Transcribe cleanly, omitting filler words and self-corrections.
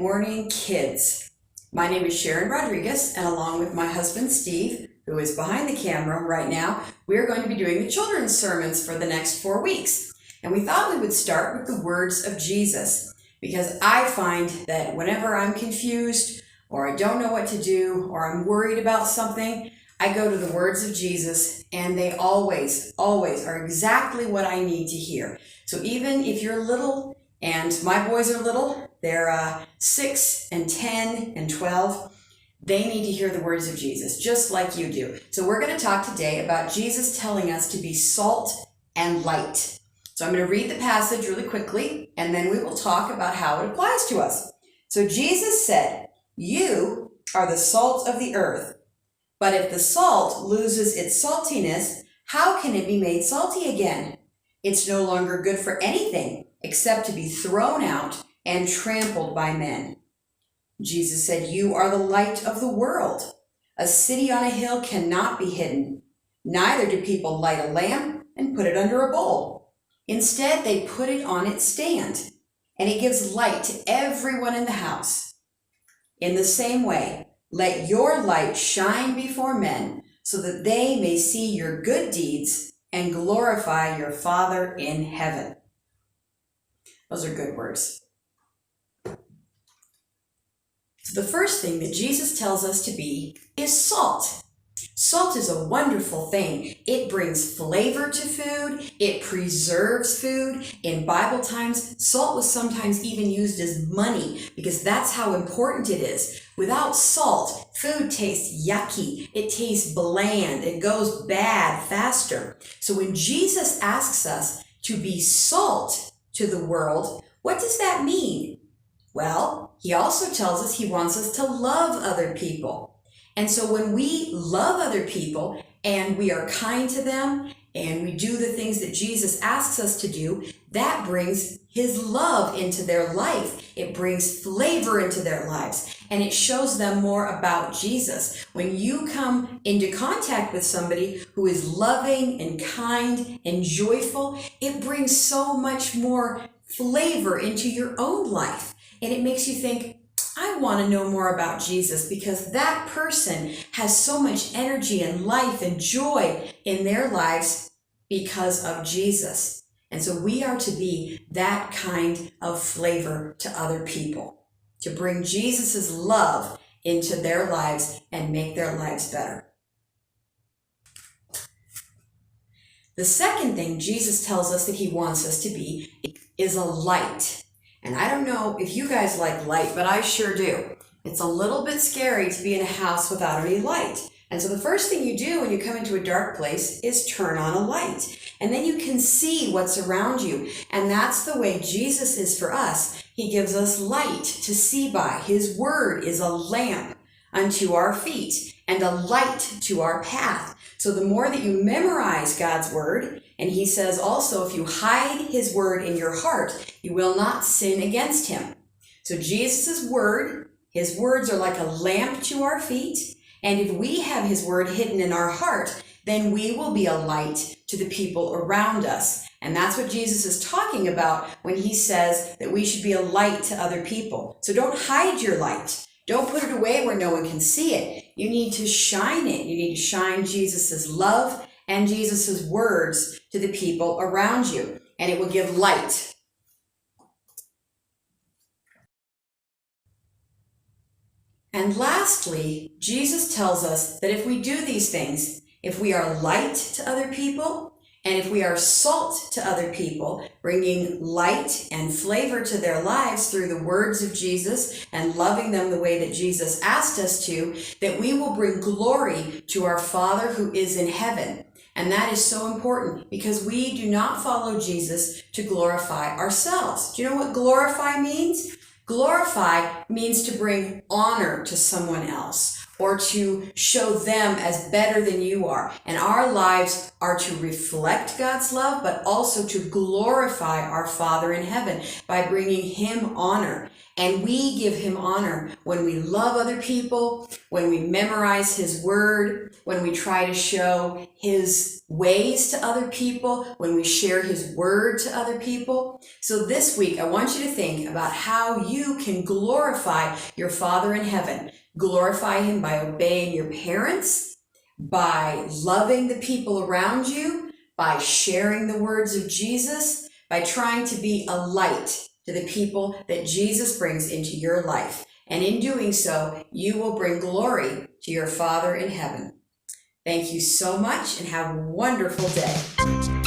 morning, kids. My name is Sharon Rodriguez, and along with my husband, Steve, who is behind the camera right now, we're going to be doing the children's sermons for the next 4 weeks. And we thought we would start with the words of Jesus, because I find that whenever I'm confused, or I don't know what to do, or I'm worried about something, I go to the words of Jesus, and they always are exactly what I need to hear. So even if you're little, and my boys are little, they're 6 and 10 and 12, they need to hear the words of Jesus, just like you do. So we're going to talk today about Jesus telling us to be salt and light. So I'm going to read the passage really quickly, and then we will talk about how it applies to us. So Jesus said, "You are the salt of the earth, but if the salt loses its saltiness, how can it be made salty again? It's no longer good for anything except to be thrown out and trampled by men." Jesus said, "You are the light of the world. A city on a hill cannot be hidden. Neither do people light a lamp and put it under a bowl. Instead, they put it on its stand, and it gives light to everyone in the house. In the same way, let your light shine before men so that they may see your good deeds and glorify your Father in heaven." Those are good words. So the first thing that Jesus tells us to be is salt. Salt is a wonderful thing. It brings flavor to food. It preserves food. In Bible times, salt was sometimes even used as money because that's how important it is. Without salt, food tastes yucky. It tastes bland. It goes bad faster. So when Jesus asks us to be salt to the world, what does that mean? Well, he also tells us he wants us to love other people. And so when we love other people and we are kind to them and we do the things that Jesus asks us to do, that brings his love into their life. It brings flavor into their lives, and it shows them more about Jesus. When you come into contact with somebody who is loving and kind and joyful, it brings so much more flavor into your own life. And it makes you think, I want to know more about Jesus because that person has so much energy and life and joy in their lives because of Jesus. And so we are to be that kind of flavor to other people, to bring Jesus's love into their lives and make their lives better. The second thing Jesus tells us that he wants us to be is a light. And I don't know if you guys like light, but I sure do. It's a little bit scary to be in a house without any light. And so the first thing you do when you come into a dark place is turn on a light. And then you can see what's around you. And that's the way Jesus is for us. He gives us light to see by. His word is a lamp unto our feet and a light to our path. So the more that you memorize God's word, and he says also, if you hide his word in your heart, you will not sin against him. So Jesus' word, his words are like a lamp to our feet. And if we have his word hidden in our heart, then we will be a light to the people around us. And that's what Jesus is talking about when he says that we should be a light to other people. So don't hide your light. Don't put it away where no one can see it. You need to shine it. You need to shine Jesus's love and Jesus's words to the people around you, and it will give light. And lastly, Jesus tells us that if we do these things, if we are light to other people, and if we are salt to other people, bringing light and flavor to their lives through the words of Jesus and loving them the way that Jesus asked us to, that we will bring glory to our Father who is in heaven. And that is so important because we do not follow Jesus to glorify ourselves. Do you know what glorify means? Glorify means to bring honor to someone else, or to show them as better than you are. And our lives are to reflect God's love, but also to glorify our Father in heaven by bringing him honor. And we give him honor when we love other people, when we memorize his word, when we try to show his ways to other people, when we share his word to other people. So this week, I want you to think about how you can glorify your Father in heaven. Glorify him by obeying your parents, by loving the people around you, by sharing the words of Jesus, by trying to be a light to the people that Jesus brings into your life. And in doing so, you will bring glory to your Father in heaven. Thank you so much and have a wonderful day.